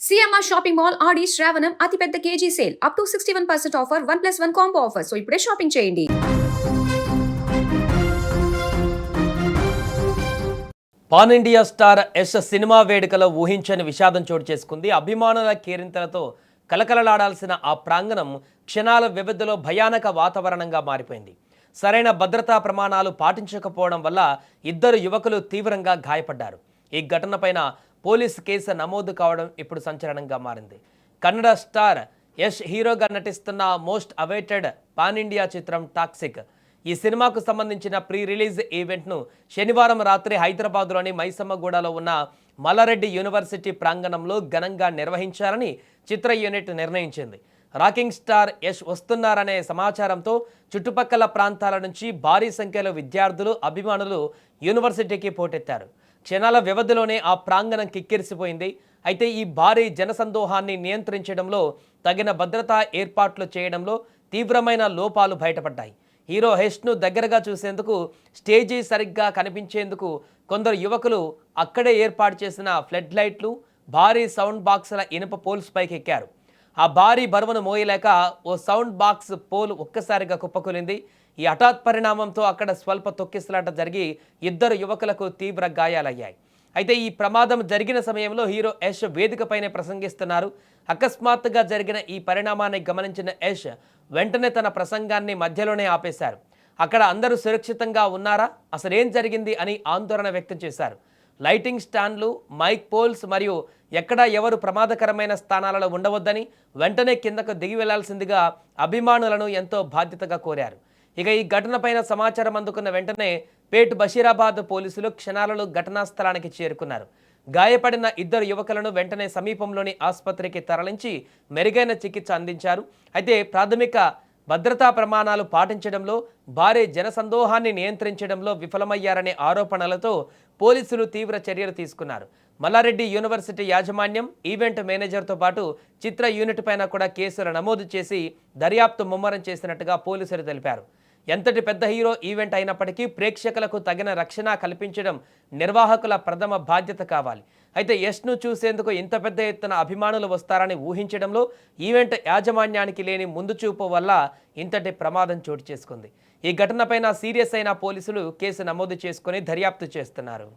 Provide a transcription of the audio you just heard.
CMR shopping mall ఆడి శ్రావణం అతిపెద్ద KG sale up to 61% offer 1+1 combo offer. So ఇప్పుడే shopping చేయండి. Pan India star Yash cinema వేడుకలో ఊహించని విషాదం చోటు చేసుకుంది. అభిమానుల కేరింతలతో కలకలలాడాల్సిన ఆ ప్రాంగణం క్షణాల వ్యవధిలో భయానక వాతావరణంగా మారిపోయింది. సరైన భద్రతా ప్రమాణాలు పాటించకపోవడం వల్ల ఇద్దరు యువకులు తీవ్రంగా గాయపడ్డారు. ఈ ఘటనపైన పోలీసు కేసు నమోదు కావడం ఇప్పుడు సంచలనంగా మారింది. కన్నడ స్టార్ యశ్ హీరోగా నటిస్తున్న మోస్ట్ అవైటెడ్ పాన్ ఇండియా చిత్రం టాక్సిక్. ఈ సినిమాకు సంబంధించిన ప్రీ రిలీజ్ ఈవెంట్ను శనివారం రాత్రి హైదరాబాద్లోని మైసమ్మగూడలో ఉన్న మల్లారెడ్డి యూనివర్సిటీ ప్రాంగణంలో ఘనంగా నిర్వహించాలని చిత్ర యూనిట్ నిర్ణయించింది. రాకింగ్ స్టార్ యశ్ వస్తున్నారనే సమాచారంతో చుట్టుపక్కల ప్రాంతాల నుంచి భారీ సంఖ్యలో విద్యార్థులు, అభిమానులు యూనివర్సిటీకి పోటెత్తారు. క్షణాల వ్యవధిలోనే ఆ ప్రాంగణం కిక్కిరిసిపోయింది. అయితే ఈ భారీ జనసందోహాన్ని నియంత్రించడంలో, తగిన భద్రతా ఏర్పాట్లు చేయడంలో తీవ్రమైన లోపాలు బయటపడ్డాయి. హీరో యశ్ను దగ్గరగా చూసేందుకు, స్టేజీ సరిగ్గా కనిపించేందుకు కొందరు యువకులు అక్కడే ఏర్పాటు చేసిన ఫ్లడ్ లైట్లు, భారీ సౌండ్ బాక్సుల ఇనుప పోల్స్ పైకి ఎక్కారు. ఆ భారీ బరువును మోయలేక ఓ సౌండ్ బాక్స్ పోల్ ఒక్కసారిగా కుప్పకూలింది. ఈ హఠాత్ పరిణామంతో అక్కడ స్వల్ప తొక్కిసలాట జరిగి ఇద్దరు యువకులకు తీవ్ర గాయాలయ్యాయి. అయితే ఈ ప్రమాదం జరిగిన సమయంలో హీరో యశ్ వేదికపైనే ప్రసంగిస్తున్నారు. అకస్మాత్తుగా జరిగిన ఈ పరిణామాన్ని గమనించిన యశ్ వెంటనే తన ప్రసంగాన్ని మధ్యలోనే ఆపేశారు. అక్కడ అందరూ సురక్షితంగా ఉన్నారా, అసలేం జరిగింది అని ఆందోళన వ్యక్తం చేశారు. లైటింగ్ స్టాండ్లు, మైక్ పోల్స్ మరియు ఎక్కడా ఎవరు ప్రమాదకరమైన స్థానాలలో ఉండవద్దని, వెంటనే కిందకు దిగి వెళ్లాల్సిందిగా అభిమానులను ఎంతో బాధ్యతగా కోరారు. ఇక ఈ ఘటనపైన సమాచారం అందుకున్న వెంటనే పేట్ బషీరాబాద్ పోలీసులు క్షణాలలో ఘటనా స్థలానికి చేరుకున్నారు. గాయపడిన ఇద్దరు యువకులను వెంటనే సమీపంలోని ఆసుపత్రికి తరలించి మెరుగైన చికిత్స అందించారు. అయితే ప్రాథమిక భద్రతా ప్రమాణాలు పాటించడంలో, భారీ జనసందోహాన్ని నియంత్రించడంలో విఫలమయ్యారనే ఆరోపణలతో పోలీసులు తీవ్ర చర్యలు తీసుకున్నారు. మల్లారెడ్డి యూనివర్సిటీ యాజమాన్యం, ఈవెంట్ మేనేజర్తో పాటు చిత్ర యూనిట్ పైన కూడా కేసులు నమోదు చేసి దర్యాప్తు ముమ్మరం చేసినట్టుగా పోలీసులు తెలిపారు. ఎంతటి పెద్ద హీరో ఈవెంట్ అయినప్పటికీ ప్రేక్షకులకు తగిన రక్షణ కల్పించడం నిర్వాహకుల ప్రథమ బాధ్యత కావాలి. అయితే యశ్ను చూసేందుకు ఇంత పెద్ద ఎత్తున అభిమానులు వస్తారని ఊహించడంలో ఈవెంట్ యాజమాన్యానికి లేని ముందు చూపు వల్ల ఇంతటి ప్రమాదం చోటు చేసుకుంది. ఈ ఘటనపైన సీరియస్ అయిన పోలీసులు కేసు నమోదు చేసుకుని దర్యాప్తు చేస్తున్నారు.